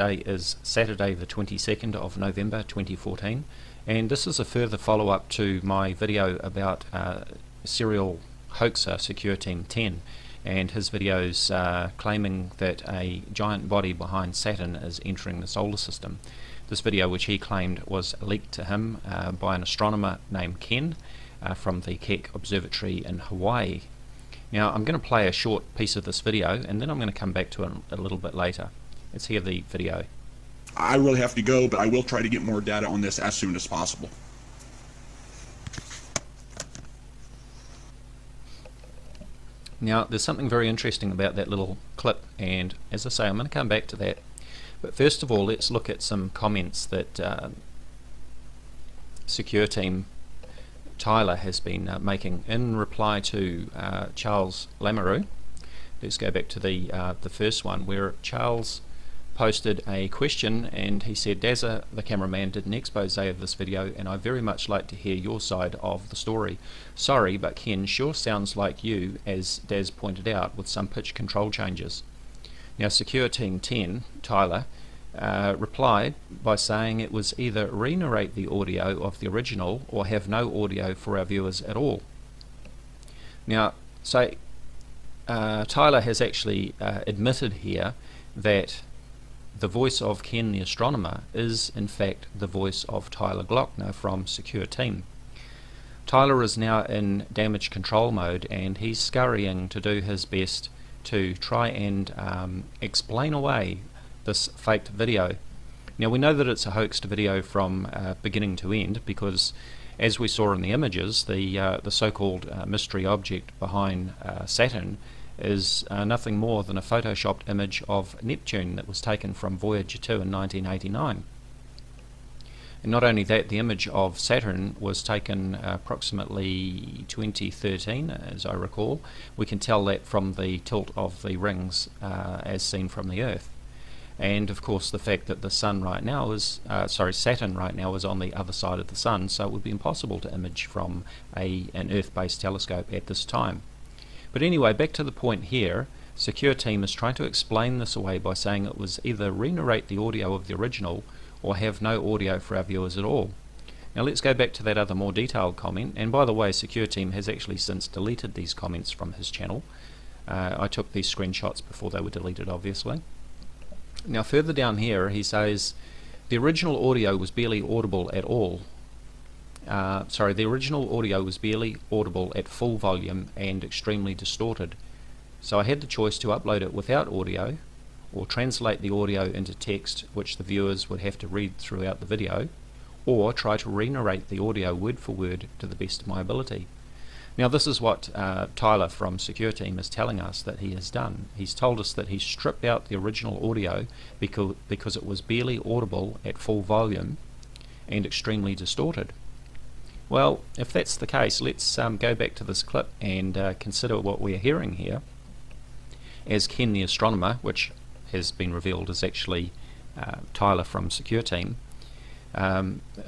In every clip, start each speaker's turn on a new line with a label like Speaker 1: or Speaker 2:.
Speaker 1: Today is Saturday the 22nd of November 2014, and this is a further follow-up to my video about serial hoaxer SecureTeam10 and his videos claiming that a giant body behind Saturn is entering the solar system. This video, which he claimed was leaked to him by an astronomer named Ken from the Keck Observatory in Hawaii. Now I'm going to play a short piece of this video and then I'm going to come back to it a little bit later. Let's hear the video.
Speaker 2: I really have to go, but I will try to get more data on this as soon as possible.
Speaker 1: Now there's something very interesting about that little clip, and as I say, I'm going to come back to that. But first of all, let's look at some comments that SecureTeam Tyler has been making in reply to Charles Lamoureux. Let's go back to the first one, where Charles posted a question and he said, Dazza, the cameraman, did an expose of this video and I very much like to hear your side of the story. Sorry, but Ken sure sounds like you, as Daz pointed out, with some pitch control changes. Now SecureTeam10 Tyler replied by saying it was either re-narrate the audio of the original or have no audio for our viewers at all. Now, so Tyler has actually admitted here that the voice of Ken the astronomer is in fact the voice of Tyler Glockner from SecureTeam. Tyler is now in damage control mode and he's scurrying to do his best to try and explain away this faked video. Now we know that it's a hoaxed video from beginning to end, because as we saw in the images, the so-called mystery object behind Saturn is nothing more than a photoshopped image of Neptune that was taken from Voyager 2 in 1989. And not only that, the image of Saturn was taken approximately 2013, as I recall. We can tell that from the tilt of the rings as seen from the Earth. And of course the fact that the Sun right now is, Saturn right now is on the other side of the Sun, so it would be impossible to image from an Earth-based telescope at this time. But anyway, back to the point here, SecureTeam is trying to explain this away by saying it was either re-narrate the audio of the original or have no audio for our viewers at all. Now let's go back to that other more detailed comment, and by the way, SecureTeam has actually since deleted these comments from his channel. I took these screenshots before they were deleted, obviously. Now further down here he says the original audio was barely audible at all. The original audio was barely audible at full volume and extremely distorted. So I had the choice to upload it without audio or translate the audio into text which the viewers would have to read throughout the video, or try to re-narrate the audio word for word to the best of my ability. Now this is what Tyler from SecureTeam is telling us that he has done. He's told us that he stripped out the original audio because it was barely audible at full volume and extremely distorted. Well, if that's the case, let's go back to this clip and consider what we're hearing here. As Ken the astronomer, which has been revealed is actually Tyler from SecureTeam,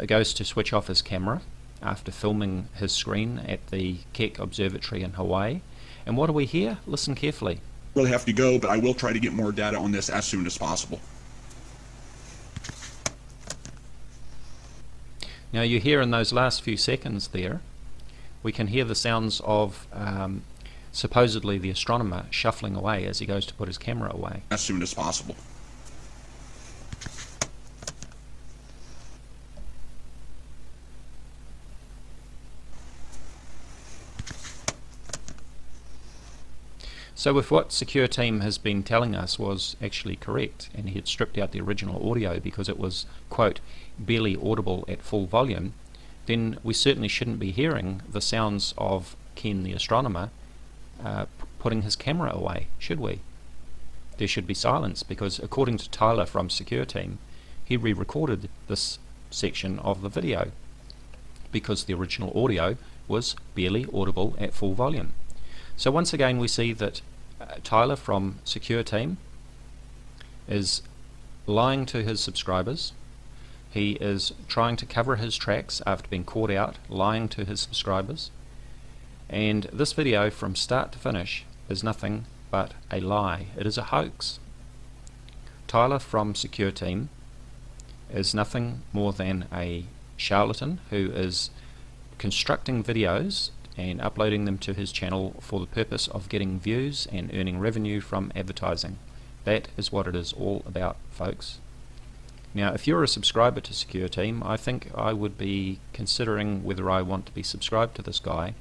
Speaker 1: goes to switch off his camera after filming his screen at the Keck Observatory in Hawaii. And what do we hear? Listen carefully.
Speaker 2: I really have to go, but I will try to get more data on this as soon as possible.
Speaker 1: Now you hear in those last few seconds there, we can hear the sounds of supposedly the astronomer shuffling away as he goes to put his camera away.
Speaker 2: As soon as possible.
Speaker 1: So if what SecureTeam has been telling us was actually correct, and he had stripped out the original audio because it was, quote, barely audible at full volume, then we certainly shouldn't be hearing the sounds of Ken the astronomer putting his camera away, should we? There should be silence, because according to Tyler from SecureTeam, he re-recorded this section of the video because the original audio was barely audible at full volume. So once again we see that Tyler from SecureTeam is lying to his subscribers. He is trying to cover his tracks after being caught out lying to his subscribers, and this video from start to finish is nothing but a lie. It is a hoax. Tyler from SecureTeam is nothing more than a charlatan who is constructing videos and uploading them to his channel for the purpose of getting views and earning revenue from advertising. That is what it is all about, folks. Now, if you're a subscriber to SecureTeam, I think I would be considering whether I want to be subscribed to this guy.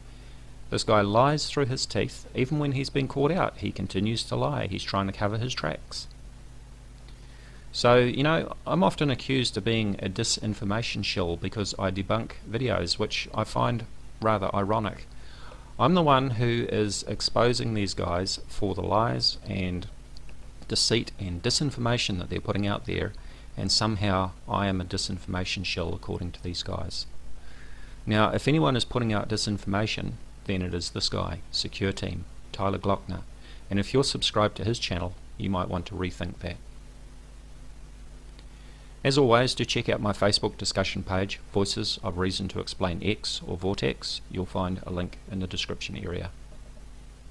Speaker 1: This guy lies through his teeth. Even when he's been caught out, he continues to lie. He's trying to cover his tracks. So, you know, I'm often accused of being a disinformation shill because I debunk videos, which I find rather ironic. I'm the one who is exposing these guys for the lies and deceit and disinformation that they're putting out there, and somehow I am a disinformation shill according to these guys. Now, if anyone is putting out disinformation, then it is this guy, SecureTeam, Tyler Glockner, and if you're subscribed to his channel, you might want to rethink that. As always, do check out my Facebook discussion page, Voices of Reason to Explain X or VORTEX. You'll find a link in the description area.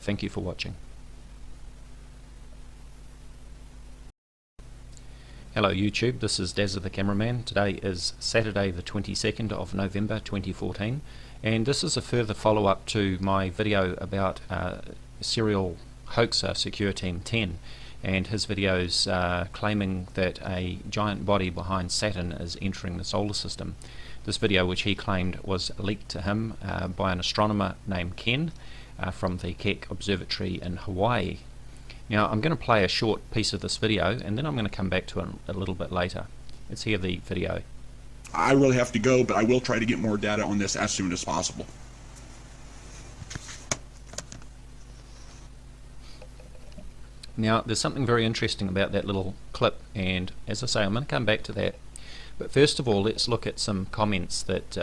Speaker 1: Thank you for watching. Hello YouTube, this is Dazza the Cameraman. Today is Saturday the 22nd of November 2014, and this is a further follow-up to my video about serial hoaxer SecureTeam10 and his videos claiming that a giant body behind Saturn is entering the solar system. This video, which he claimed was leaked to him by an astronomer named Ken from the Keck Observatory in Hawaii. Now, I'm going to play a short piece of this video and then I'm going to come back to it a little bit later. Let's hear the video.
Speaker 2: I really have to go, but I will try to get more data on this as soon as possible.
Speaker 1: Now, there's something very interesting about that little clip, and as I say, I'm going to come back to that. But first of all, let's look at some comments that